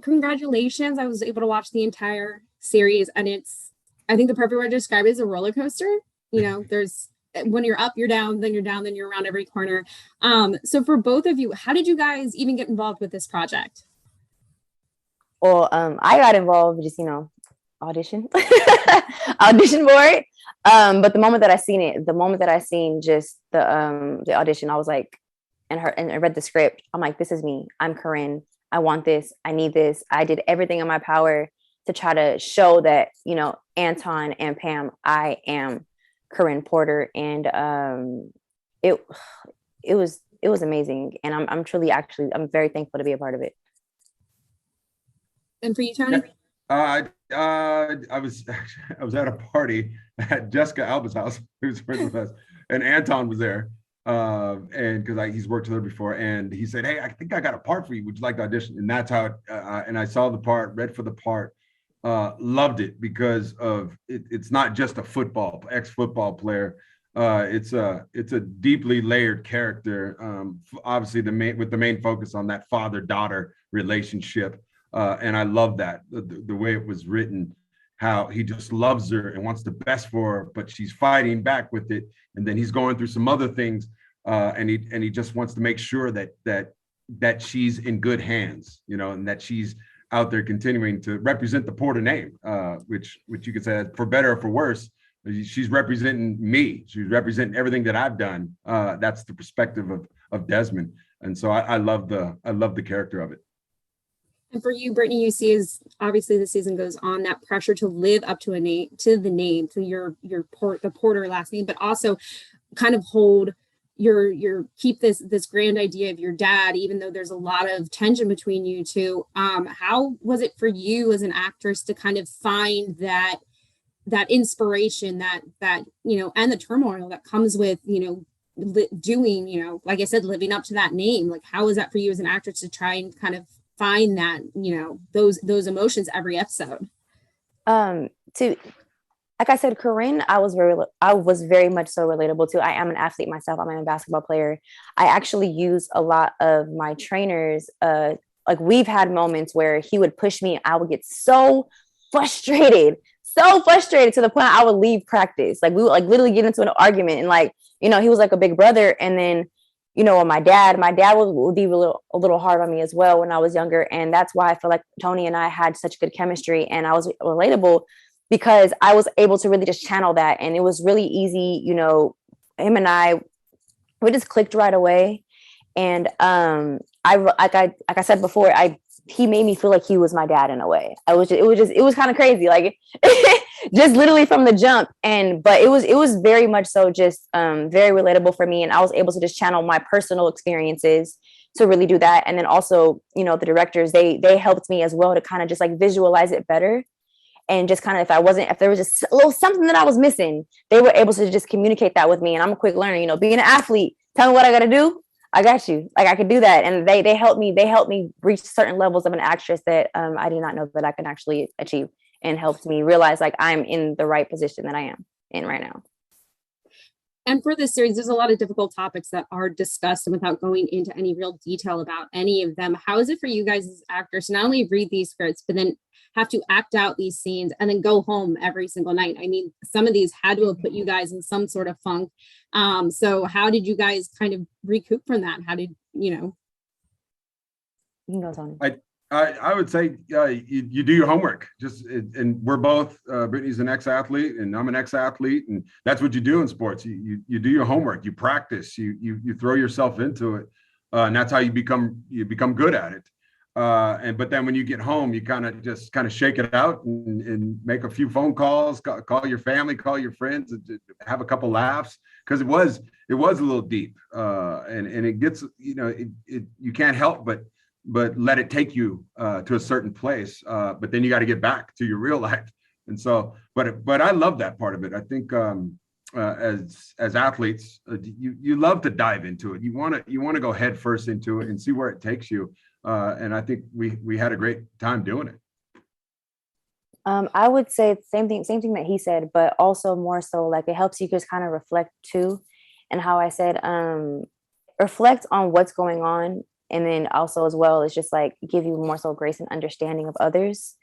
congratulations. I was able to watch the entire series, and I think the perfect way to describe it is a roller coaster. There's when you're up, you're down, then you're down, then you're around every corner. So for both of you, how did you guys even get involved with this project? Well, I got involved just, audition, audition for it. But the moment that I seen just the audition, I was like, and I read the script. I'm like, this is me. I'm Corrine. I want this. I need this. I did everything in my power to try to show that, Anton and Pam, I am Corrine Porter. And it was amazing. And I'm truly I'm very thankful to be a part of it. And for you, Tony? I was at a party at Jessica Alba's house, who's friends with us, and Anton was there. And because he's worked with her before, and he said, "Hey, I think I got a part for you. Would you like to audition?" And that's how and I saw the part, read for the part, loved it because of it. It's not just a ex-football player. It's a deeply layered character. Obviously, with the main focus on that father-daughter relationship, and I love that the way it was written. How he just loves her and wants the best for her, but she's fighting back with it, and then he's going through some other things, and he just wants to make sure that she's in good hands, and that she's out there continuing to represent the Porter name, which you could say, for better or for worse, she's representing me. She's representing everything that I've done. That's the perspective of Desmond, and so I love the character of it. And for you, Brittney, you see, as obviously the season goes on, that pressure to live up to the Porter last name, but also kind of hold keep this grand idea of your dad, even though there's a lot of tension between you two. How was it for you as an actress to kind of find that inspiration, that and the turmoil that comes with doing, like I said, living up to that name? Like, how was that for you as an actress to try and kind of find that, those emotions every episode? Like I said, Corrine, I was very much so relatable to. I am an athlete myself. I'm a basketball player. I actually use a lot of my trainers. Like, we've had moments where he would push me. I would get so frustrated to the point I would leave practice. Like, we would literally get into an argument, and he was like a big brother. And then, my dad would be a little hard on me as well when I was younger. And that's why I feel like Tony and I had such good chemistry, and I was relatable because I was able to really just channel that. And it was really easy. Him and we just clicked right away. And like I said before, he made me feel like he was my dad in a way. It was kind of crazy, like just literally from the jump. But it was very much so just very relatable for me. And I was able to just channel my personal experiences to really do that. And then also, the directors, they helped me as well to kind of just visualize it better. And just kind of, if there was just a little something that I was missing, they were able to just communicate that with me. And I'm a quick learner, being an athlete, tell me what I got to do. I got you. I could do that. And they helped me reach certain levels of an actress that I did not know that I could actually achieve, and helped me realize I'm in the right position that I am in right now. And for this series, there's a lot of difficult topics that are discussed, and without going into any real detail about any of them, how is it for you guys as actors to not only read these scripts, but then have to act out these scenes and then go home every single night? I mean, some of these had to have put you guys in some sort of funk. So how did you guys kind of recoup from that? How did, You can go, Tony. I would say you do your homework. And we're both, Brittney's an ex-athlete and I'm an ex-athlete, and that's what you do in sports. You do your homework, you practice, you throw yourself into it, and that's how you become good at it. But then when you get home, you kind of shake it out and make a few phone calls, call your family, call your friends, and have a couple laughs, because it was a little deep, and it gets, you can't help but let it take you to a certain place, but then you got to get back to your real life. And so, but I love that part of it. I think as athletes, you love to dive into it. You want to go head first into it and see where it takes you. And I think we had a great time doing it. I would say same thing that he said, but also more so it helps you just kind of reflect too. And how I said, reflect on what's going on And then also as well, it's just like give you more so grace and understanding of others.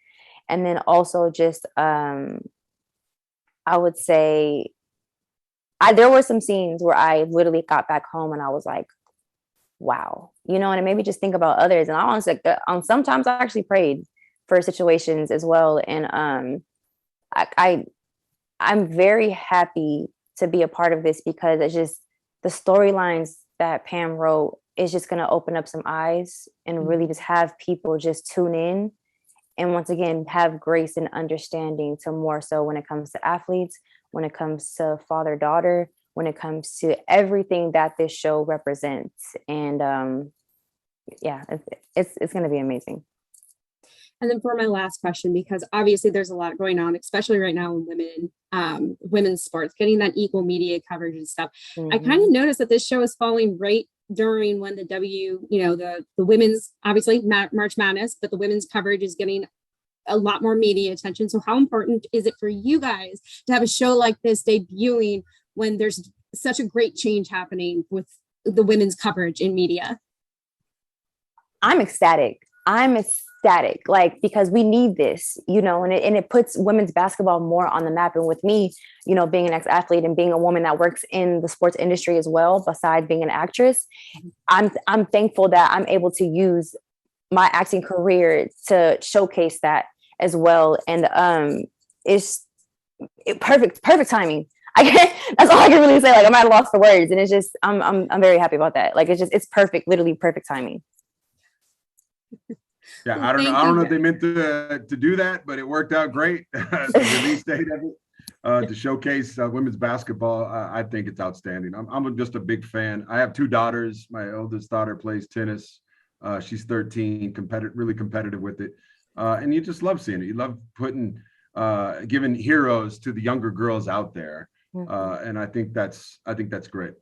And then also just, I would say, there were some scenes where I literally got back home and I was like, wow, and it made me just think about others. And I honestly, sometimes I actually prayed for situations as well. And I'm very happy to be a part of this, because it's just the storylines that Pam wrote is just going to open up some eyes and really just have people just tune in. And once again, have grace and understanding to more so when it comes to athletes, when it comes to father-daughter, when it comes to everything that this show represents. And it's going to be amazing. And then for my last question, because obviously there's a lot going on, especially right now in women's sports, getting that equal media coverage and stuff. I kind of noticed that this show is falling right during when the the women's, obviously March Madness, but the women's coverage is getting a lot more media attention. So how important is it for you guys to have a show like this debuting when there's such a great change happening with the women's coverage in media? I'm ecstatic, like, because we need this, and it puts women's basketball more on the map. And with me, being an ex-athlete and being a woman that works in the sports industry as well, besides being an actress, I'm thankful that I'm able to use my acting career to showcase that as well. And it's perfect timing. That's all I can really say. Like, I'm at a loss for words, and it's just I'm very happy about that. Like, it's perfect, literally perfect timing. Yeah, I don't know if they meant to do that, but it worked out great. The release date of it to showcase women's basketball. I think it's outstanding. I'm just a big fan. I have 2 daughters. My oldest daughter plays tennis. She's 13, really competitive with it. And you just love seeing it. You love giving heroes to the younger girls out there. And I think that's great.